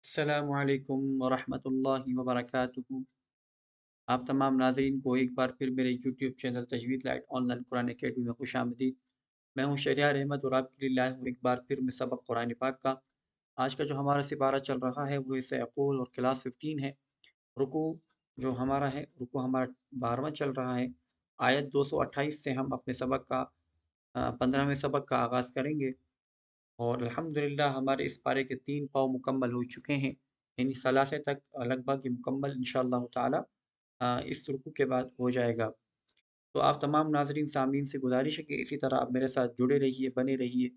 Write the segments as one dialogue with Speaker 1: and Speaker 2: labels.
Speaker 1: अस्सलामुअलैकुम वरहमतुल्लाहि वबरकातुहू। आप तमाम नाज़रीन को एक बार फिर मेरे यूट्यूब चैनल तजवीद लाइट ऑनलाइन कुरान अकेडमी में खुशामदीद। मैं हूँ शहरियार अहमद और आपके लिए लाया हूँ एक बार फिर मैं सबक कुरान पाक का। आज का जो हमारा सिपारा चल रहा है वो इसे अक़ूल और क्लास 15 है। रुकू जो हमारा है रुकू हमारा 12वां चल रहा है। आयत 228 से हम अपने सबक का 15वें सबक का आगाज़ करेंगे। और अल्हम्दुलिल्लाह हमारे इस पारे के 3 पाँव मुकम्मल हो चुके हैं। यानी सलासे तक लगभग ये मुकम्मल इंशाअल्लाह ताला इस रुकू के बाद हो जाएगा। तो आप तमाम नाज़रीन सामीन से गुज़ारिश है कि इसी तरह आप मेरे साथ जुड़े रहिए, बने रहिए।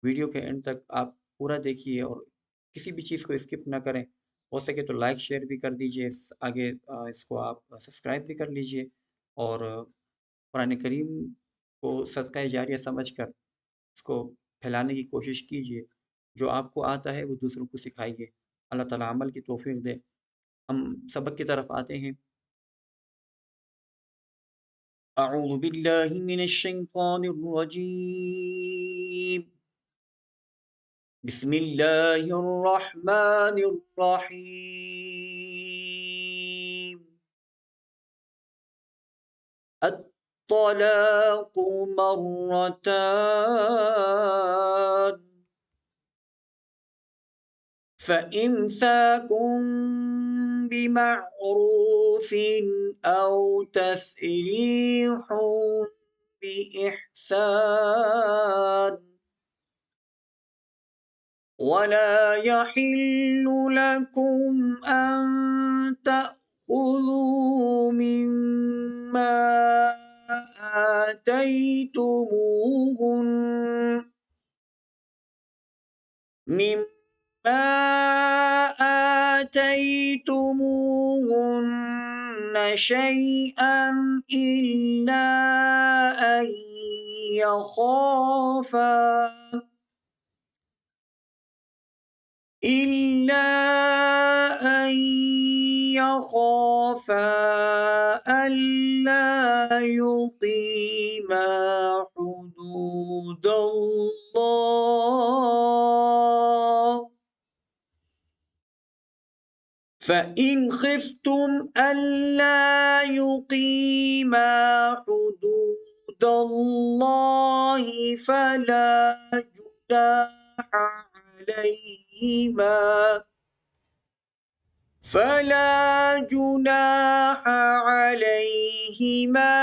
Speaker 1: वीडियो के एंड तक आप पूरा देखिए और किसी भी चीज़ को स्किप ना करें। हो सके तो लाइक शेयर भी कर दीजिए। आगे इसको आप सब्सक्राइब भी कर लीजिए और कुरान करीम को सदका जारिया समझकर इसको फैलाने की कोशिश कीजिए। जो आपको आता है वो दूसरों को सिखाइए। अल्लाह ताला अमल की तौफ़ीक दे। हम सबक की तरफ आते हैं। अऊज़ु बिल्लाहि मिनश शैतानिर रजीम। बिस्मिल्लाहिर रहमानिर रहीम। अत्तलाक़ु मर्रतान فإمساكٌ بمعروف أو تسريح بإحسان ولا يحل لكم أن تأخذوا مما آتيتموهن شيئا إلا أن يخافا ألا يقيما حدود الله فإن خفتم ألا يقيما حدود الله فلا جناح عليهما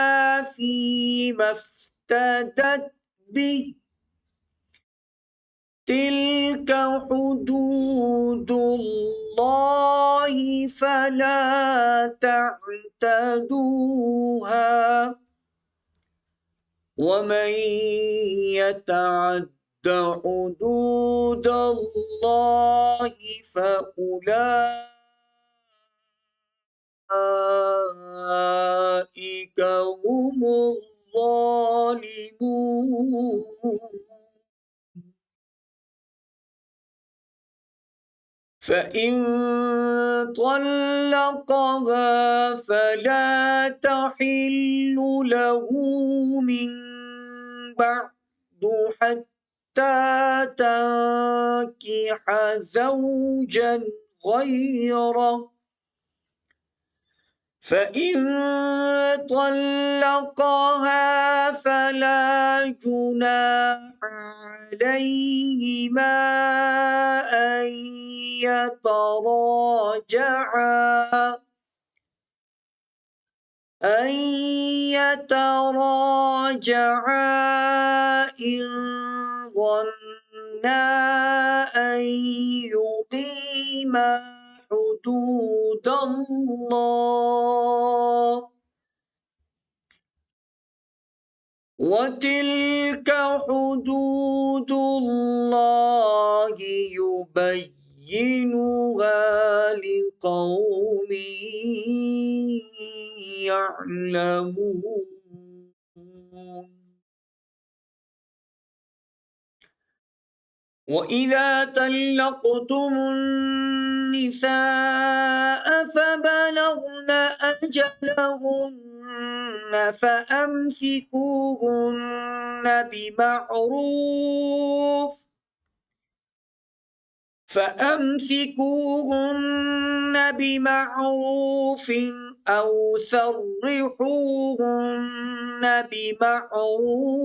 Speaker 1: فيما افتدت به تلك حدود الله فلا تعتدوها ومن يتعد حدود الله فأولئك هم الظالمون فإن طلقها فلا تحل له من بعد حتى تنكح زوجا غيره فإن طلقها فلا جناح عليهما أن يتراجعا إن ظنا أن يقيما حدود الله وتلك حدود الله يبينها لقوم يعلمون وإذا طلقتم النساء فبلغن أجلهن فأمسكوهن بمعروف أو سرحوهن بمعروف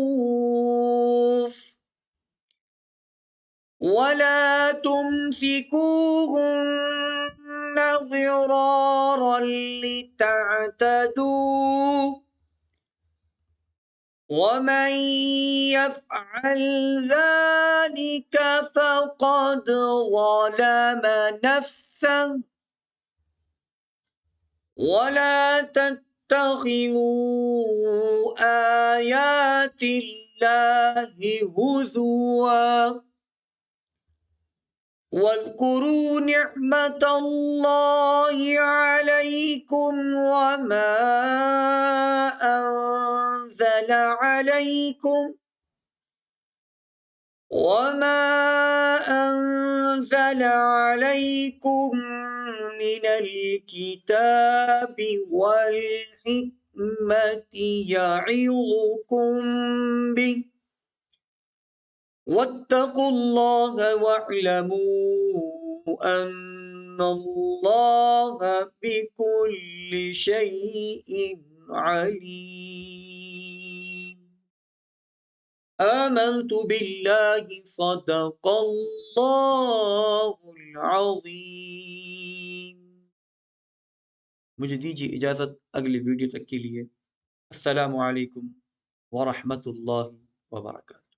Speaker 1: ولا تمسكوهن ضرارا لتعتدوا ومن يفعل ذلك فقد ظلم نفسه ولا تتخذوا آيات الله هزوا واذكروا نعمة الله عليكم وما أنزل عليكم من الكتاب والحكمة يعظكم به واتقوا الله واعلموا أن الله بكل شيء عليم. آمنت بالله صدق الله العظيم. मुझे दीजिए इजाज़त अगली वीडियो तक के लिए। अस्सलामु अलैकुम व रहमतुल्लाहि व बरकातहू।